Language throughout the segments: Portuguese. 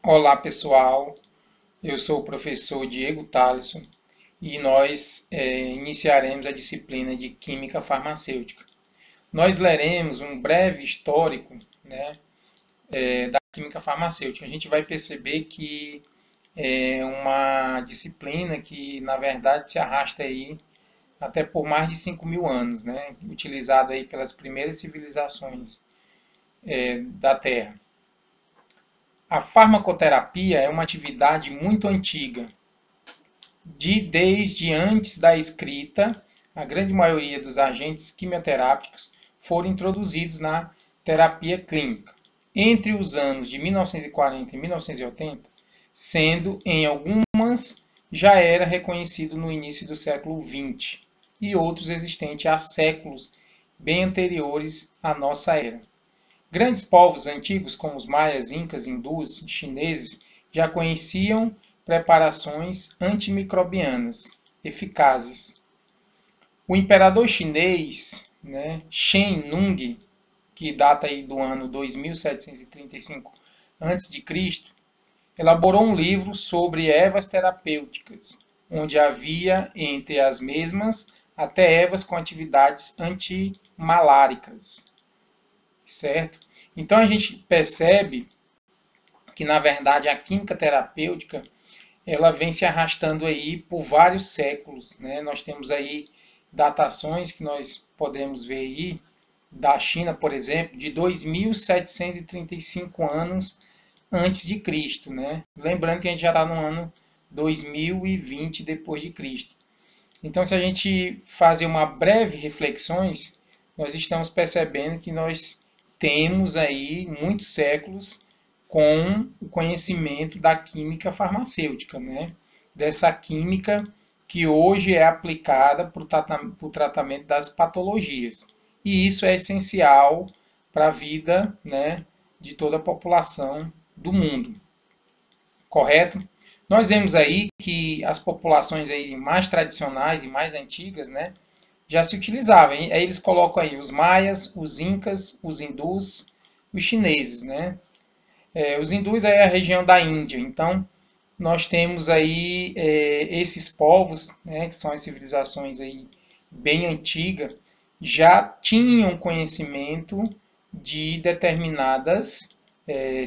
Olá pessoal, eu sou o professor Diego Thaleson e nós iniciaremos a disciplina de Química Farmacêutica. Nós leremos um breve histórico, né, da Química Farmacêutica. A gente vai perceber que é uma disciplina que na verdade se arrasta aí até por mais de 5.000 anos, né, utilizada aí pelas primeiras civilizações da Terra. A farmacoterapia é uma atividade muito antiga. Desde antes da escrita, a grande maioria dos agentes quimioterápicos foram introduzidos na terapia clínica. Entre os anos de 1940 e 1980, sendo em algumas já era reconhecido no início do século XX e outros existentes há séculos bem anteriores à nossa era. Grandes povos antigos, como os maias, incas, hindus e chineses, já conheciam preparações antimicrobianas eficazes. O imperador chinês, Shen Nung, que data aí do ano 2735 a.C., elaborou um livro sobre ervas terapêuticas, onde havia entre as mesmas até ervas com atividades antimaláricas, certo? Então a gente percebe que na verdade a química terapêutica ela vem se arrastando aí por vários séculos, né? Nós temos aí datações que nós podemos ver aí da China, por exemplo, de 2735 anos antes de Cristo, né? Lembrando que a gente já está no ano 2020 depois de Cristo. Então, se a gente fazer uma breve reflexões, nós estamos percebendo que nós temos aí muitos séculos com o conhecimento da química farmacêutica, né? Dessa química que hoje é aplicada para o tratamento das patologias. E isso é essencial para a vida, né, de toda a população do mundo. Correto? Nós vemos aí que as populações aí mais tradicionais e mais antigas, né, já se utilizavam. Aí eles colocam aí os maias, os incas, os hindus, os chineses, né? Os hindus é a região da Índia. Então, nós temos aí esses povos, né, que são as civilizações aí bem antigas, já tinham conhecimento de determinadas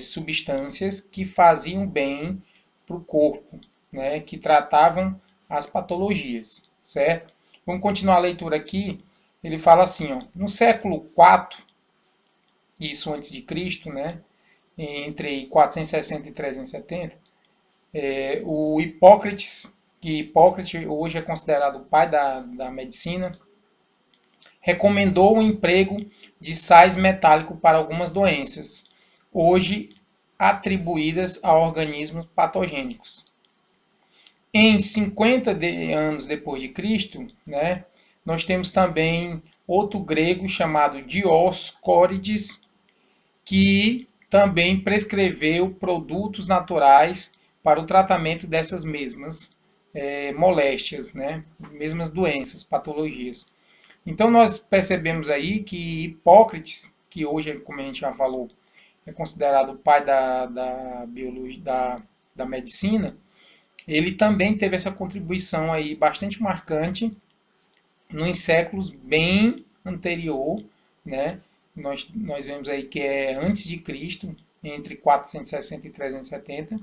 substâncias que faziam bem para o corpo, né, que tratavam as patologias, certo? Vamos continuar a leitura aqui. Ele fala assim, ó, no século IV, isso antes de Cristo, né, entre 460 e 370, o Hipócrates, que Hipócrates hoje é considerado o pai da medicina, recomendou o emprego de sais metálicos para algumas doenças, hoje atribuídas a organismos patogênicos. Em 50 anos depois de Cristo, né, nós temos também outro grego chamado Dioscórides, que também prescreveu produtos naturais para o tratamento dessas mesmas moléstias, né, mesmas doenças, patologias. Então nós percebemos aí que Hipócrates, que hoje, como a gente já falou, é considerado o pai da biologia, da medicina, ele também teve essa contribuição aí bastante marcante nos séculos bem anterior, né? Nós vemos aí que é antes de Cristo, entre 460 e 370.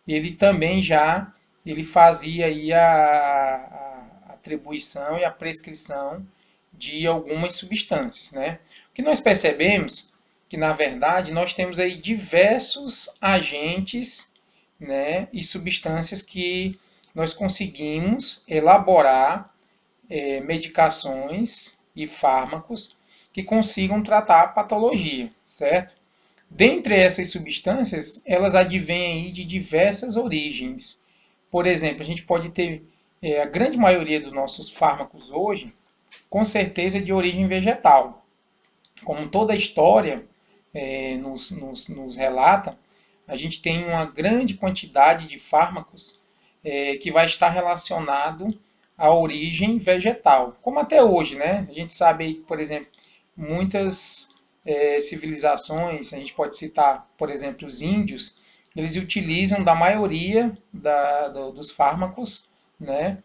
Ele também já ele fazia aí a atribuição e a prescrição de algumas substâncias, né? O que nós percebemos que na verdade nós temos aí diversos agentes, né, e substâncias que nós conseguimos elaborar medicações e fármacos que consigam tratar a patologia, certo? Dentre essas substâncias, elas advêm aí de diversas origens. Por exemplo, a gente pode ter a grande maioria dos nossos fármacos hoje, com certeza, de origem vegetal. Como toda a história nos relata, a gente tem uma grande quantidade de fármacos que vai estar relacionado à origem vegetal. Como até hoje, né? A gente sabe, por exemplo, muitas civilizações, a gente pode citar, por exemplo, os índios, eles utilizam da maioria dos fármacos, né,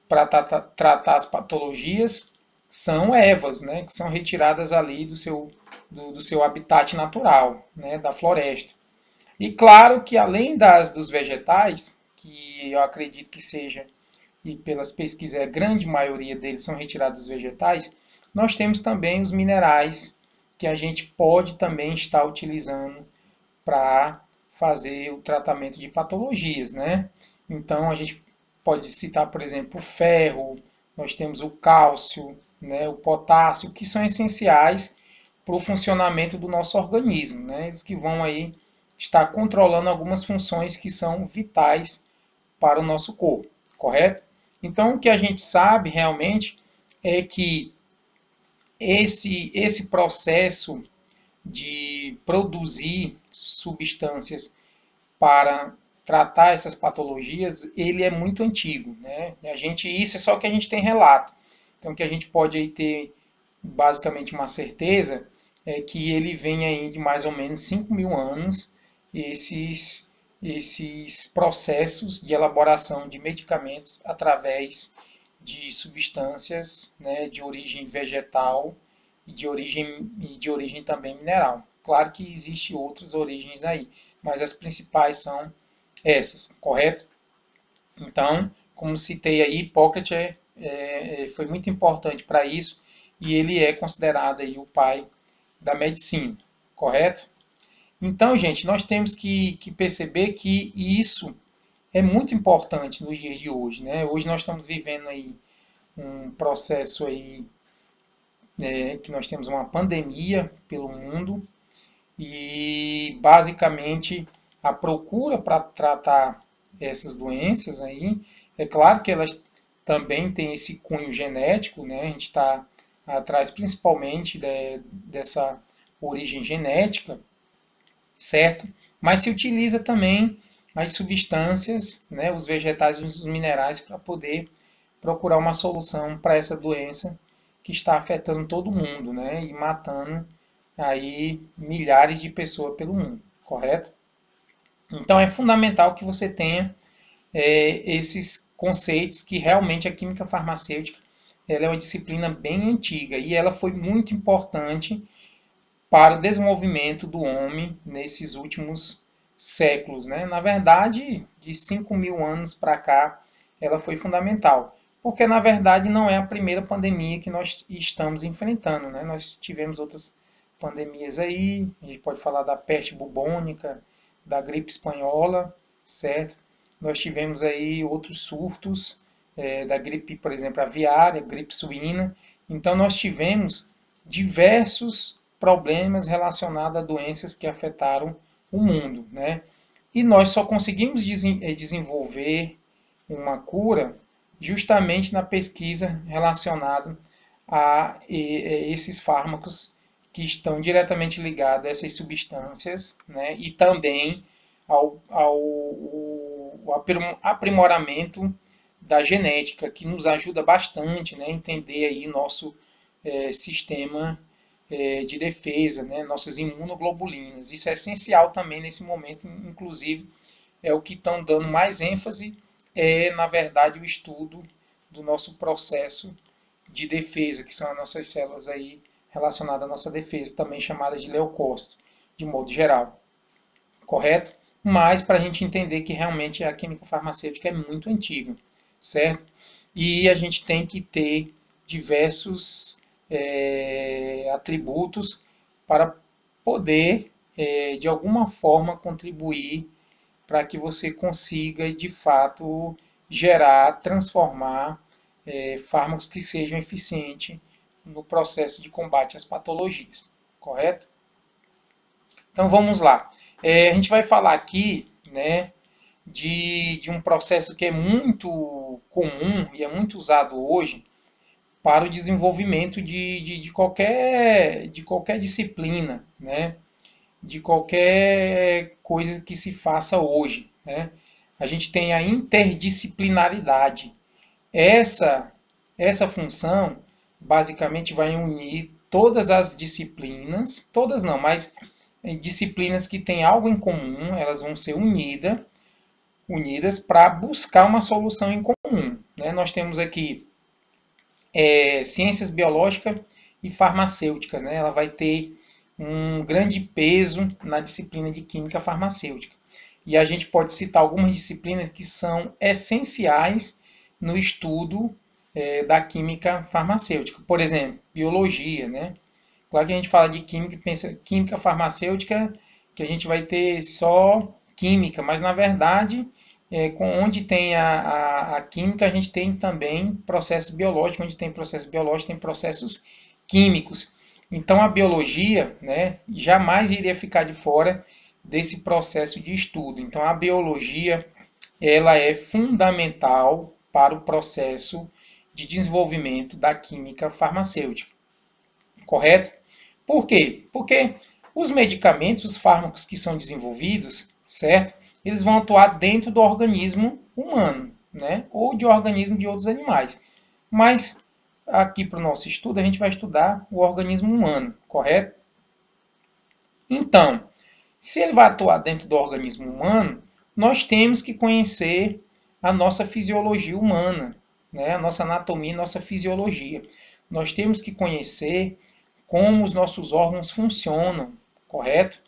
para tratar as patologias, são ervas, né, que são retiradas ali do seu habitat natural, né, da floresta. E claro que além dos vegetais, que eu acredito que seja, e pelas pesquisas a grande maioria deles são retirados dos vegetais, nós temos também os minerais que a gente pode também estar utilizando para fazer o tratamento de patologias, né? Então a gente pode citar, por exemplo, o ferro, nós temos o cálcio, né, o potássio, que são essenciais para o funcionamento do nosso organismo, né? Eles que vão aí estar controlando algumas funções que são vitais para o nosso corpo, correto? Então o que a gente sabe realmente é que esse processo de produzir substâncias para tratar essas patologias, ele é muito antigo, né? Isso é só que a gente tem relato. Então, o que a gente pode aí ter basicamente uma certeza é que ele vem aí de mais ou menos 5.000 anos, esses processos de elaboração de medicamentos através de substâncias, né, de origem vegetal e de origem também mineral. Claro que existem outras origens aí, mas as principais são essas, correto? Então, como citei aí, Hipócrates foi muito importante para isso e ele é considerado aí o pai da medicina, correto? Então, gente, nós temos que perceber que isso é muito importante nos dias de hoje, né? Hoje nós estamos vivendo aí um processo aí, que nós temos uma pandemia pelo mundo e basicamente a procura para tratar essas doenças aí, é claro que elas também têm esse cunho genético, né? A gente está atrás principalmente dessa origem genética, certo? Mas se utiliza também as substâncias, né, os vegetais e os minerais para poder procurar uma solução para essa doença que está afetando todo mundo, né, e matando aí milhares de pessoas pelo mundo, correto? Então é fundamental que você tenha esses conceitos que realmente a química farmacêutica ela é uma disciplina bem antiga e ela foi muito importante para o desenvolvimento do homem nesses últimos séculos, né? Na verdade, de 5.000 anos para cá, ela foi fundamental, porque na verdade não é a primeira pandemia que nós estamos enfrentando, né? Nós tivemos outras pandemias aí, a gente pode falar da peste bubônica, da gripe espanhola, certo? Nós tivemos aí outros surtos da gripe, por exemplo, aviária, gripe suína. Então nós tivemos diversos problemas relacionados a doenças que afetaram o mundo, né? E nós só conseguimos desenvolver uma cura justamente na pesquisa relacionada a esses fármacos que estão diretamente ligados a essas substâncias, né? E também ao aprimoramento da genética, que nos ajuda bastante, né, a entender aí nosso sistema de defesa, né, nossas imunoglobulinas. Isso é essencial também nesse momento, inclusive é o que estão dando mais ênfase, na verdade, o estudo do nosso processo de defesa, que são as nossas células aí relacionadas à nossa defesa, também chamadas de leucócitos, de modo geral. Correto? Mas para a gente entender que realmente a química farmacêutica é muito antiga, certo? E a gente tem que ter diversos atributos para poder, de alguma forma, contribuir para que você consiga, de fato, gerar, transformar fármacos que sejam eficientes no processo de combate às patologias, correto? Então vamos lá. A gente vai falar aqui, né, de um processo que é muito comum e é muito usado hoje para o desenvolvimento de qualquer disciplina, né, de qualquer coisa que se faça hoje, né? A gente tem a interdisciplinaridade. Essa, essa função basicamente vai unir todas as disciplinas, todas não, mas disciplinas que têm algo em comum, elas vão ser unidas para buscar uma solução em comum, né? Nós temos aqui ciências biológicas e farmacêutica, né? Ela vai ter um grande peso na disciplina de química farmacêutica. E a gente pode citar algumas disciplinas que são essenciais no estudo da química farmacêutica. Por exemplo, biologia, né? Claro que a gente fala de química e pensa química farmacêutica, que a gente vai ter só química, mas na verdade, onde tem a química, a gente tem também processos biológicos, onde tem processos biológicos, tem processos químicos. Então a biologia, né, jamais iria ficar de fora desse processo de estudo. Então a biologia, ela é fundamental para o processo de desenvolvimento da química farmacêutica. Correto? Por quê? Porque os medicamentos, os fármacos que são desenvolvidos, certo? Eles vão atuar dentro do organismo humano, né? Ou de organismo de outros animais. Mas aqui para o nosso estudo, a gente vai estudar o organismo humano, correto? Então, se ele vai atuar dentro do organismo humano, nós temos que conhecer a nossa fisiologia humana, né? A nossa anatomia e nossa fisiologia. Nós temos que conhecer como os nossos órgãos funcionam, correto?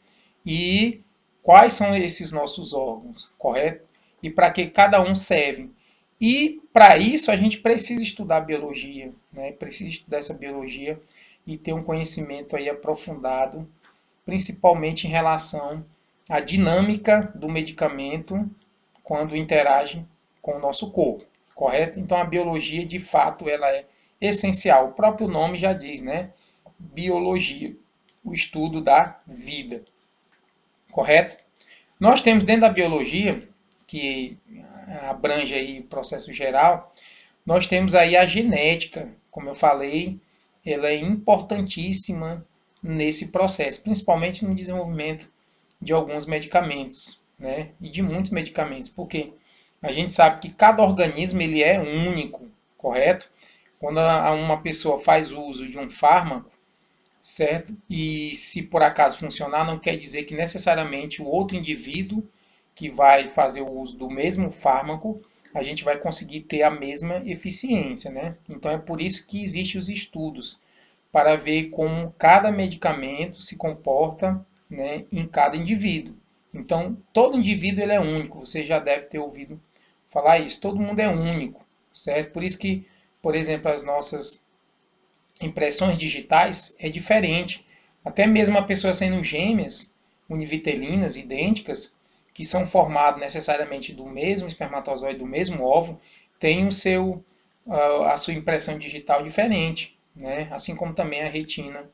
E quais são esses nossos órgãos, correto? E para que cada um serve. E para isso a gente precisa estudar biologia, né? Precisa estudar essa biologia e ter um conhecimento aí aprofundado, principalmente em relação à dinâmica do medicamento quando interage com o nosso corpo, correto? Então a biologia, de fato, ela é essencial. O próprio nome já diz, né? Biologia, o estudo da vida, correto? Nós temos dentro da biologia, que abrange aí o processo geral, nós temos aí a genética, como eu falei, ela é importantíssima nesse processo, principalmente no desenvolvimento de alguns medicamentos, né? E de muitos medicamentos, porque a gente sabe que cada organismo ele é único, correto? Quando uma pessoa faz uso de um fármaco, certo? E se por acaso funcionar, não quer dizer que necessariamente o outro indivíduo que vai fazer o uso do mesmo fármaco, a gente vai conseguir ter a mesma eficiência, né? Então é por isso que existem os estudos, para ver como cada medicamento se comporta, né, em cada indivíduo. Então, todo indivíduo ele é único, você já deve ter ouvido falar isso, todo mundo é único, certo? Por isso que, por exemplo, as nossas impressões digitais é diferente. Até mesmo a pessoa sendo gêmeas, univitelinas, idênticas, que são formadas necessariamente do mesmo espermatozoide, do mesmo óvulo, tem a sua impressão digital diferente, né? Assim como também a retina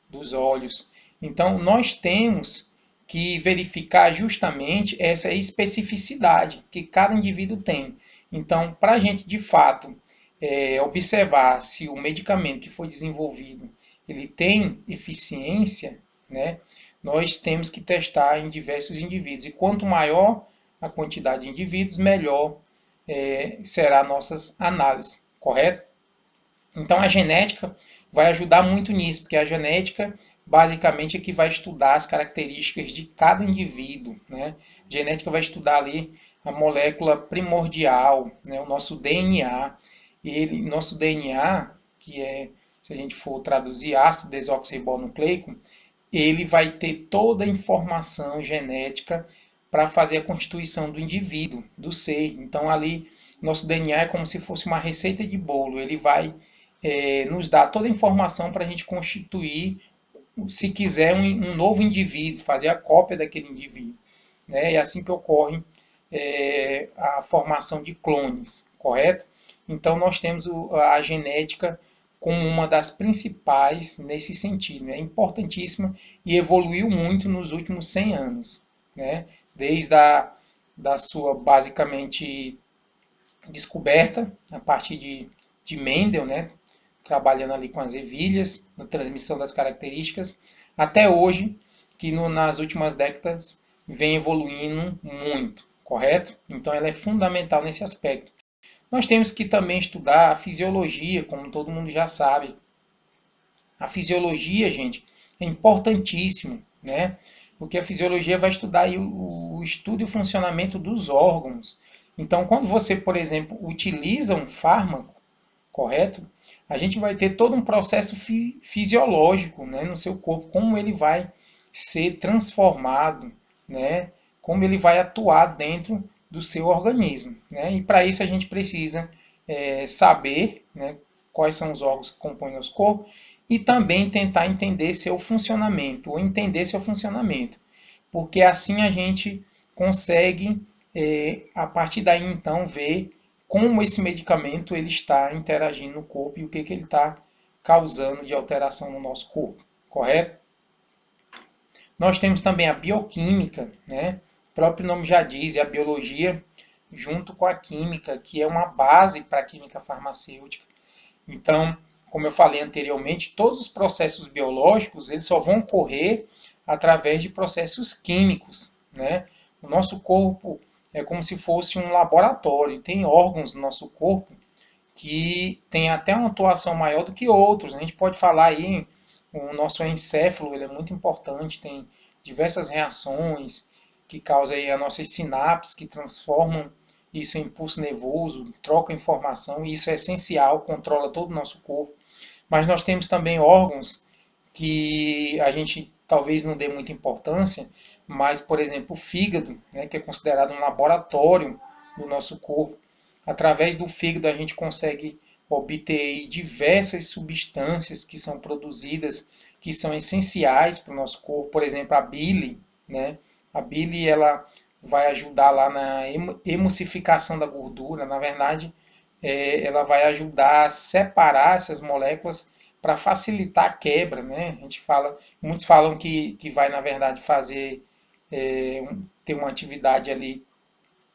dos olhos. Então, nós temos que verificar justamente essa especificidade que cada indivíduo tem. Então, para a gente, de fato, observar se o medicamento que foi desenvolvido ele tem eficiência, né, nós temos que testar em diversos indivíduos. E quanto maior a quantidade de indivíduos, melhor será nossas análises, correto? Então a genética vai ajudar muito nisso, porque a genética basicamente é que vai estudar as características de cada indivíduo, né? A genética vai estudar ali a molécula primordial, né? O nosso DNA. Nosso DNA, que é, se a gente for traduzir, ácido desoxirribonucleico, ele vai ter toda a informação genética para fazer a constituição do indivíduo, do ser. Então ali, nosso DNA é como se fosse uma receita de bolo, ele vai nos dar toda a informação para a gente constituir, se quiser, um novo indivíduo, fazer a cópia daquele indivíduo. Né? É assim que ocorre a formação de clones, correto? Então nós temos a genética como uma das principais nesse sentido. É importantíssima e evoluiu muito nos últimos 100 anos. Né? Desde da sua, basicamente, descoberta, a partir de Mendel, né? Trabalhando ali com as ervilhas, na transmissão das características, até hoje, que nas últimas décadas vem evoluindo muito, correto? Então ela é fundamental nesse aspecto. Nós temos que também estudar a fisiologia, como todo mundo já sabe. A fisiologia, gente, é importantíssimo, né? porque a fisiologia vai estudar aí o estudo e o funcionamento dos órgãos. Então, quando você, por exemplo, utiliza um fármaco, correto? A gente vai ter todo um processo fisiológico, né, no seu corpo, como ele vai ser transformado, né, como ele vai atuar dentro do seu organismo. Né? E para isso a gente precisa saber, né, quais são os órgãos que compõem nosso corpo e também tentar entender seu funcionamento, ou entender seu funcionamento, porque assim a gente consegue, a partir daí então, ver como esse medicamento ele está interagindo no corpo e o que ele está causando de alteração no nosso corpo, correto? Nós temos também a bioquímica, né? O próprio nome já diz, é a biologia junto com a química, que é uma base para a química farmacêutica. Então, como eu falei anteriormente, todos os processos biológicos eles só vão ocorrer através de processos químicos, né? O nosso corpo é como se fosse um laboratório. Tem órgãos no nosso corpo que tem até uma atuação maior do que outros. A gente pode falar aí, o nosso encéfalo ele é muito importante, tem diversas reações que causam aí as nossas sinapses, que transformam isso em impulso nervoso, troca informação, e isso é essencial, controla todo o nosso corpo. Mas nós temos também órgãos que a gente talvez não dê muita importância, mas, por exemplo, o fígado, né, que é considerado um laboratório do nosso corpo. Através do fígado a gente consegue obter diversas substâncias que são produzidas, que são essenciais para o nosso corpo. Por exemplo, a bile, né? A bile ela vai ajudar lá na emulsificação da gordura. Na verdade, ela vai ajudar a separar essas moléculas para facilitar a quebra, né? A gente fala, muitos falam que vai na verdade fazer ter uma atividade ali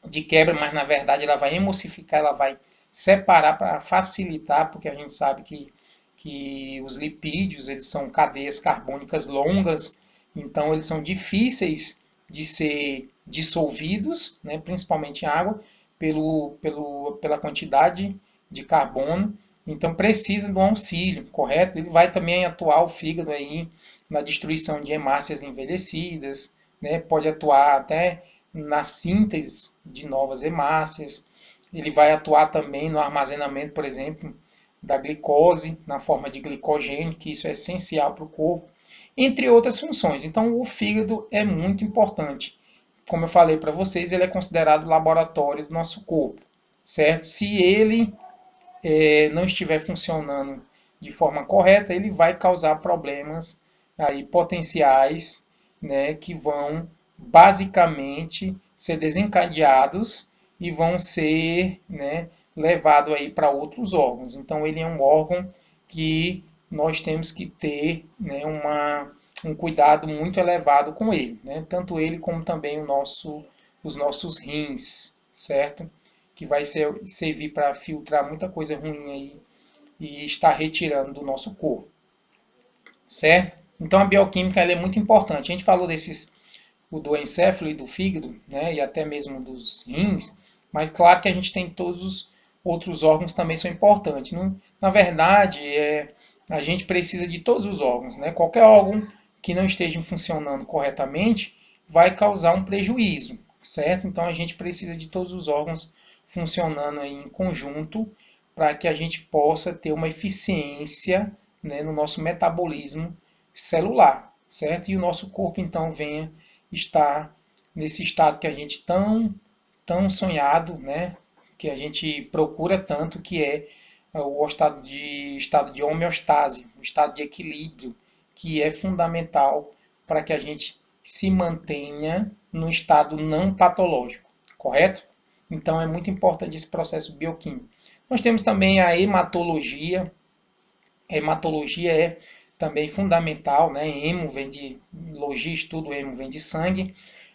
de quebra, mas na verdade ela vai emulsificar, ela vai separar para facilitar, porque a gente sabe que os lipídios eles são cadeias carbônicas longas, então eles são difíceis de ser dissolvidos, né, principalmente em água, pela quantidade de carbono, então precisa do auxílio, correto? Ele vai também atuar o fígado aí na destruição de hemácias envelhecidas, né, pode atuar até na síntese de novas hemácias. Ele vai atuar também no armazenamento, por exemplo, da glicose na forma de glicogênio, que isso é essencial para o corpo, entre outras funções. Então, o fígado é muito importante. Como eu falei para vocês, ele é considerado o laboratório do nosso corpo, certo? Se ele não estiver funcionando de forma correta, ele vai causar problemas aí potenciais, né, que vão basicamente ser desencadeados e vão ser, né, levados aí para outros órgãos. Então ele é um órgão que nós temos que ter, né, um cuidado muito elevado com ele, né? Tanto ele como também os nossos rins, certo? Que vai servir para filtrar muita coisa ruim aí e estar retirando do nosso corpo, certo? Então a bioquímica ela é muito importante. A gente falou do encéfalo e do fígado, né, e até mesmo dos rins, mas claro que a gente tem todos os outros órgãos também são importantes. Não? Na verdade, a gente precisa de todos os órgãos, né? Qualquer órgão que não esteja funcionando corretamente vai causar um prejuízo, certo? Então a gente precisa de todos os órgãos funcionando aí em conjunto para que a gente possa ter uma eficiência, né, no nosso metabolismo celular, certo? E o nosso corpo então venha estar nesse estado que a gente tão sonhado, né, que a gente procura tanto, que é o estado de homeostase, o estado de equilíbrio, que é fundamental para que a gente se mantenha no estado não patológico, correto? Então é muito importante esse processo bioquímico. Nós temos também a hematologia. A hematologia é também fundamental, né? Hemo vem de logia, estudo, hemo vem de sangue.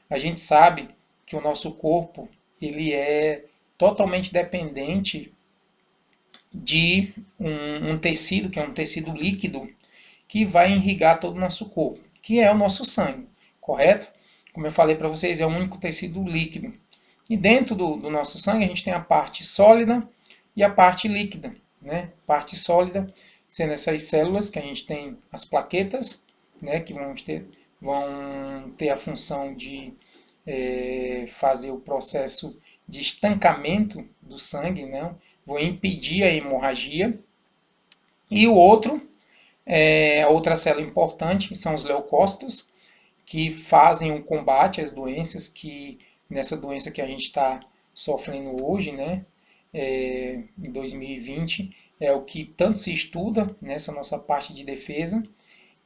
A gente sabe que o nosso corpo ele é totalmente dependente de um tecido, que é um tecido líquido, que vai irrigar todo o nosso corpo, que é o nosso sangue, correto? Como eu falei para vocês, é o único tecido líquido. E dentro do nosso sangue a gente tem a parte sólida e a parte líquida, né? Parte sólida sendo essas células que a gente tem as plaquetas, né? Que vamos ter vão ter a função de fazer o processo de estancamento do sangue, né? Vão impedir a hemorragia. E o outro, a outra célula importante, são os leucócitos, que fazem o combate às doenças, que nessa doença que a gente está sofrendo hoje, né, em 2020, é o que tanto se estuda nessa nossa parte de defesa.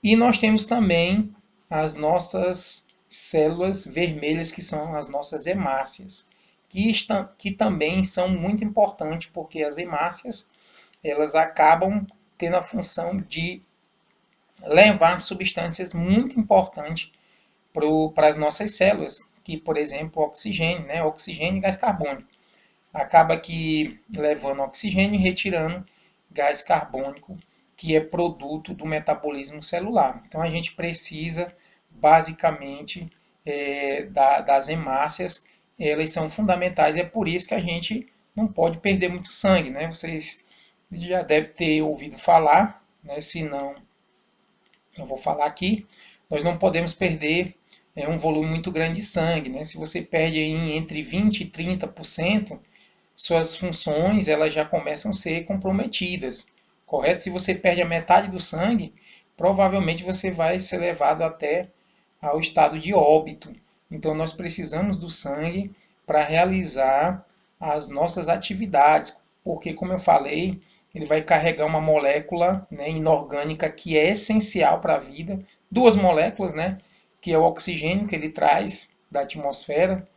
E nós temos também as nossas células vermelhas, que são as nossas hemácias, que também são muito importantes, porque as hemácias elas acabam tendo a função de levar substâncias muito importantes para as nossas células, que, por exemplo, o oxigênio, né? Oxigênio e gás carbônico. Acaba que levando oxigênio e retirando gás carbônico, que é produto do metabolismo celular. Então a gente precisa basicamente das hemácias, elas são fundamentais, é por isso que a gente não pode perder muito sangue, né? Vocês já devem ter ouvido falar, né? Se não, eu vou falar aqui. Nós não podemos perder um volume muito grande de sangue, né? Se você perde aí entre 20% e 30%, suas funções elas já começam a ser comprometidas, correto? Se você perde a metade do sangue, provavelmente você vai ser levado até ao estado de óbito. Então nós precisamos do sangue para realizar as nossas atividades, porque como eu falei, ele vai carregar uma molécula, né, inorgânica que é essencial para a vida, duas moléculas, né, que é o oxigênio que ele traz da atmosfera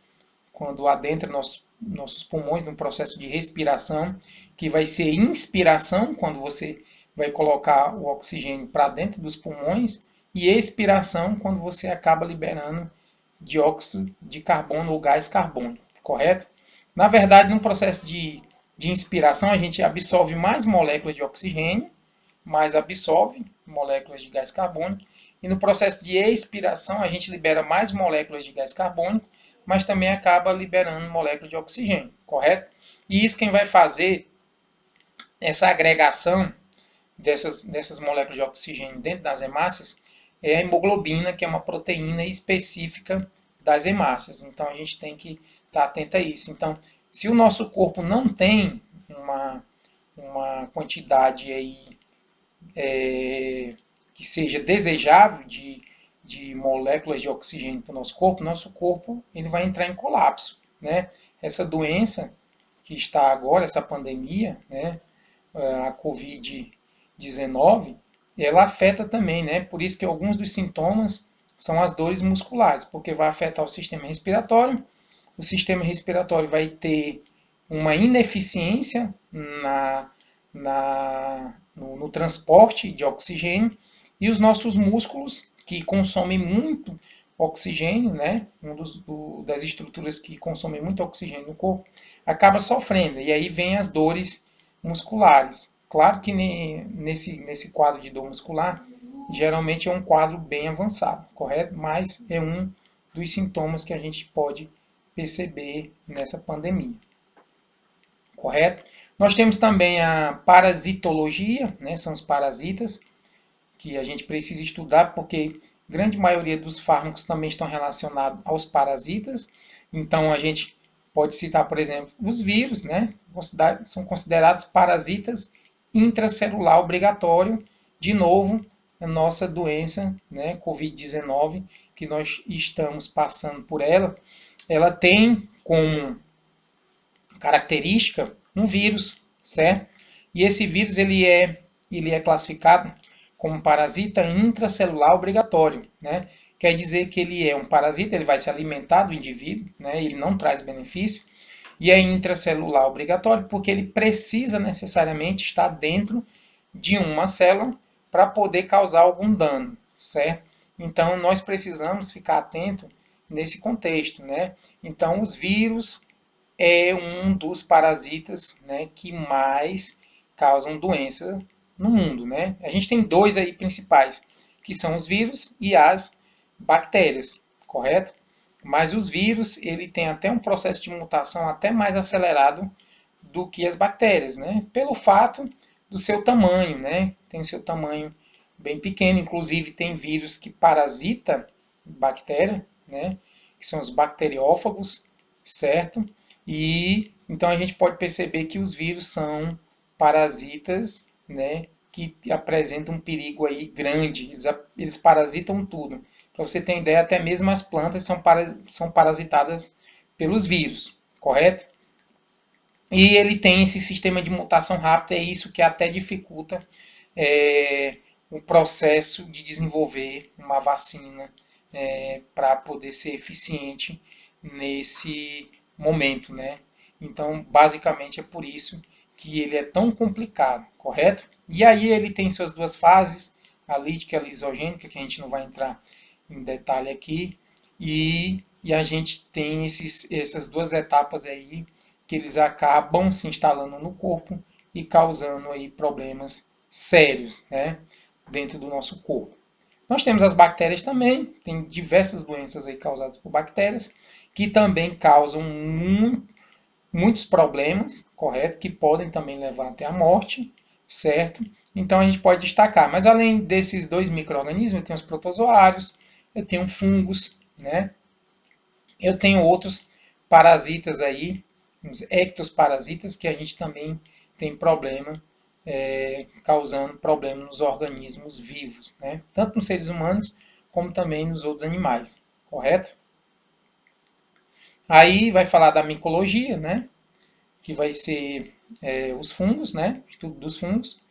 quando adentra nossos pulmões no processo de respiração, que vai ser inspiração quando você vai colocar o oxigênio para dentro dos pulmões, e expiração quando você acaba liberando dióxido de carbono ou gás carbônico, correto? Na verdade, no processo de inspiração, a gente absorve mais moléculas de oxigênio, mais absorve moléculas de gás carbônico, e no processo de expiração, a gente libera mais moléculas de gás carbônico, mas também acaba liberando moléculas de oxigênio, correto? E isso quem vai fazer essa agregação dessas moléculas de oxigênio dentro das hemácias é a hemoglobina, que é uma proteína específica das hemácias. Então a gente tem que estar atento a isso. Então, se o nosso corpo não tem uma quantidade aí, que seja desejável de moléculas de oxigênio para o nosso corpo ele vai entrar em colapso, né? Essa doença que está agora, essa pandemia, né, a Covid-19, ela afeta também, né? Por isso que alguns dos sintomas são as dores musculares, porque vai afetar o sistema respiratório vai ter uma ineficiência no transporte de oxigênio, e os nossos músculos, que consomem muito oxigênio, né, das estruturas que consomem muito oxigênio no corpo, acaba sofrendo, e aí vem as dores musculares. Claro que nesse quadro de dor muscular, geralmente é um quadro bem avançado, correto? Mas é um dos sintomas que a gente pode perceber nessa pandemia, correto? Nós temos também a parasitologia, né? São os parasitas, que a gente precisa estudar, porque grande maioria dos fármacos também estão relacionados aos parasitas. Então a gente pode citar, por exemplo, os vírus, né? São considerados parasitas intracelular obrigatório. De novo, a nossa doença, né, Covid-19, que nós estamos passando por ela tem como característica um vírus, certo? E esse vírus ele é classificado como parasita intracelular obrigatório, né? Quer dizer que ele é um parasita, ele vai se alimentar do indivíduo, né? Ele não traz benefício, e é intracelular obrigatório porque ele precisa necessariamente estar dentro de uma célula para poder causar algum dano, certo? Então nós precisamos ficar atento nesse contexto, né? Então os vírus é um dos parasitas, né, que mais causam doença no mundo, né? A gente tem dois aí principais, que são os vírus e as bactérias, correto? Mas os vírus, ele tem até um processo de mutação até mais acelerado do que as bactérias, né? Pelo fato do seu tamanho, né? Tem o seu tamanho bem pequeno, inclusive tem vírus que parasita bactéria, né? Que são os bacteriófagos, certo? E então a gente pode perceber que os vírus são parasitas, né? Que apresentam um perigo aí grande. Eles parasitam tudo. Para você ter ideia, até mesmo as plantas são parasitadas pelos vírus, correto? E ele tem esse sistema de mutação rápida, é isso que até dificulta o processo de desenvolver uma vacina para poder ser eficiente nesse momento, né? Então, basicamente é por isso que ele é tão complicado, correto? E aí ele tem suas duas fases, a lítica e a lisogênica, que a gente não vai entrar em detalhe aqui, e a gente tem essas duas etapas aí que eles acabam se instalando no corpo e causando aí problemas sérios, né, dentro do nosso corpo. Nós temos as bactérias também, tem diversas doenças aí causadas por bactérias, que também causam muitos problemas, correto? Que podem também levar até a morte, certo? Então a gente pode destacar, mas além desses dois micro-organismos, eu tenho os protozoários, eu tenho fungos, né? Eu tenho outros parasitas aí, os ectoparasitas, que a gente também tem problema, causando problema nos organismos vivos, né? Tanto nos seres humanos, como também nos outros animais, correto? Aí vai falar da micologia, né? Que vai ser os fungos, né? Estudo dos fungos,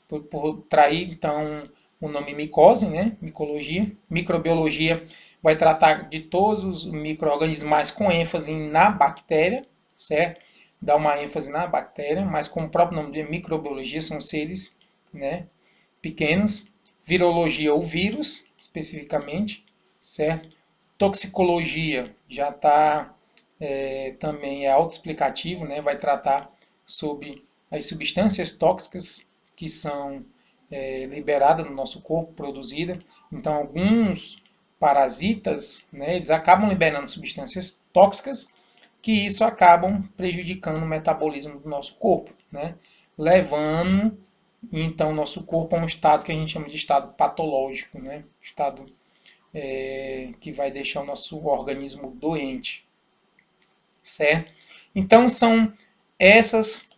por trair, então, o nome micose, né? Micologia. Microbiologia vai tratar de todos os micro-organismos, mas com ênfase na bactéria, certo? Dá uma ênfase na bactéria, mas como o próprio nome de microbiologia, são seres, né, pequenos. Virologia, o vírus, especificamente, certo? Toxicologia já está também é autoexplicativo, né? Vai tratar sobre as substâncias tóxicas que são liberadas no nosso corpo, produzidas. Então, alguns parasitas, né, eles acabam liberando substâncias tóxicas que isso acabam prejudicando o metabolismo do nosso corpo, né? Levando então o nosso corpo a um estado que a gente chama de estado patológico, né? Estado que vai deixar o nosso organismo doente, certo? Então são essas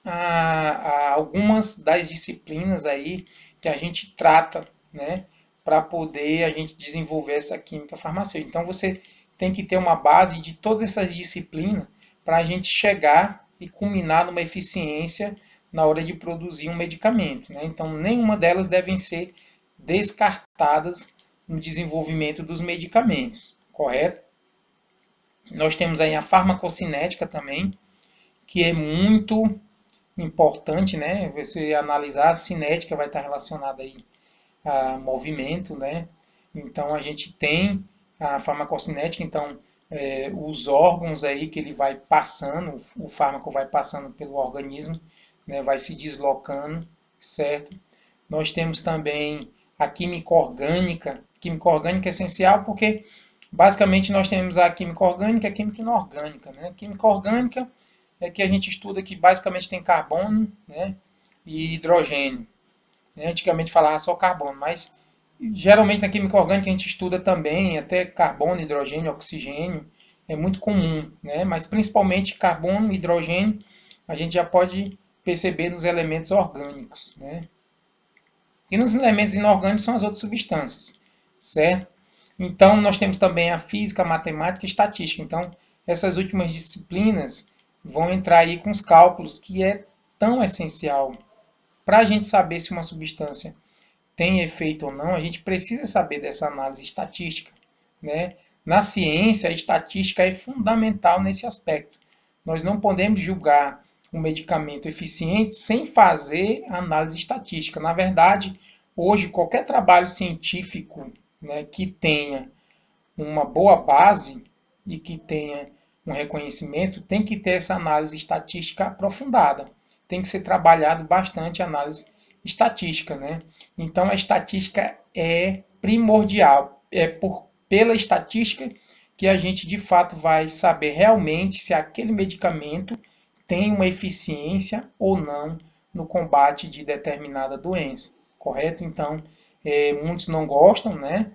algumas das disciplinas aí que a gente trata, né, para poder a gente desenvolver essa química farmacêutica. Então você tem que ter uma base de todas essas disciplinas para a gente chegar e culminar numa eficiência na hora de produzir um medicamento, né? Então nenhuma delas devem ser descartadas no desenvolvimento dos medicamentos, correto? Nós temos aí a farmacocinética também, que é muito importante, né? Você analisar a cinética vai estar relacionada aí a movimento, né? Então a gente tem a farmacocinética, então os órgãos aí que ele vai passando, o fármaco vai passando pelo organismo, né? Vai se deslocando, certo? Nós temos também a química orgânica. Química orgânica é essencial porque basicamente nós temos a química orgânica e a química inorgânica, né? A química orgânica é que a gente estuda que basicamente tem carbono, né, e hidrogênio. Né? Antigamente falava só carbono, mas geralmente na química orgânica a gente estuda também até carbono, hidrogênio, oxigênio. É muito comum, né? Mas principalmente carbono, hidrogênio, a gente já pode perceber nos elementos orgânicos, né? E nos elementos inorgânicos são as outras substâncias, certo? Então nós temos também a física, a matemática e a estatística. Então essas últimas disciplinas vão entrar aí com os cálculos, que é tão essencial. Para a gente saber se uma substância tem efeito ou não, a gente precisa saber dessa análise estatística, né? Na ciência, a estatística é fundamental nesse aspecto. Nós não podemos julgar um medicamento eficiente sem fazer análise estatística. Na verdade, hoje, qualquer trabalho científico, né, que tenha uma boa base e que tenha um reconhecimento, tem que ter essa análise estatística aprofundada. Tem que ser trabalhado bastante a análise estatística, né? Então a estatística é primordial. Pela estatística que a gente de fato vai saber realmente se aquele medicamento tem uma eficiência ou não no combate de determinada doença, correto? Então, muitos não gostam, né,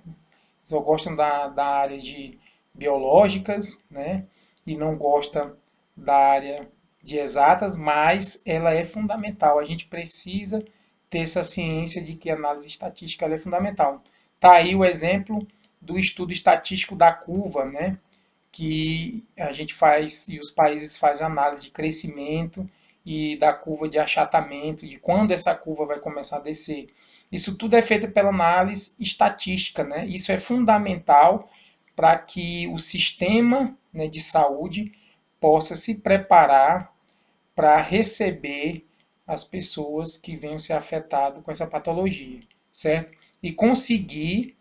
só gostam da área de biológicas, né? E não gostam da área de exatas, mas ela é fundamental. A gente precisa ter essa ciência de que a análise estatística ela é fundamental. Tá aí o exemplo do estudo estatístico da curva, né? Que a gente faz e os países fazem análise de crescimento e da curva de achatamento, de quando essa curva vai começar a descer. Isso tudo é feito pela análise estatística, né? Isso é fundamental para que o sistema, né, de saúde possa se preparar para receber as pessoas que venham ser afetadas com essa patologia, certo? E conseguir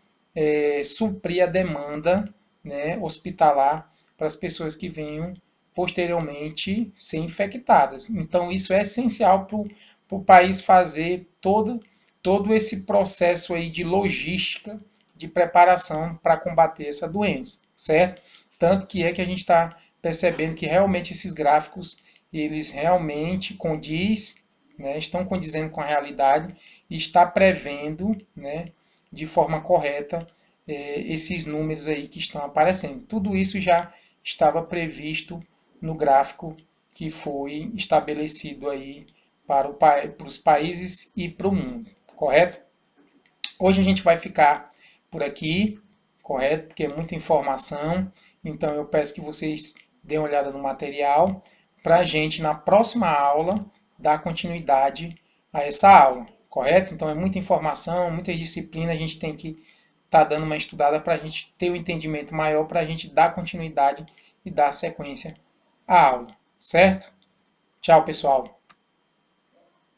suprir a demanda, né, hospitalar para as pessoas que venham posteriormente ser infectadas. Então, isso é essencial para o país fazer todo esse processo aí de logística, de preparação para combater essa doença, certo? Tanto que é que a gente está percebendo que realmente esses gráficos eles realmente né, estão condizendo com a realidade e está prevendo, né, de forma correta esses números aí que estão aparecendo. Tudo isso já estava previsto no gráfico que foi estabelecido aí para os países e para o mundo, correto? Hoje a gente vai ficar por aqui, correto? Porque é muita informação, então eu peço que vocês deem uma olhada no material para a gente, na próxima aula, dar continuidade a essa aula, correto? Então é muita informação, muitas disciplinas, a gente tem que estar dando uma estudada para a gente ter um entendimento maior, para a gente dar continuidade e dar sequência à aula, certo? Tchau, pessoal!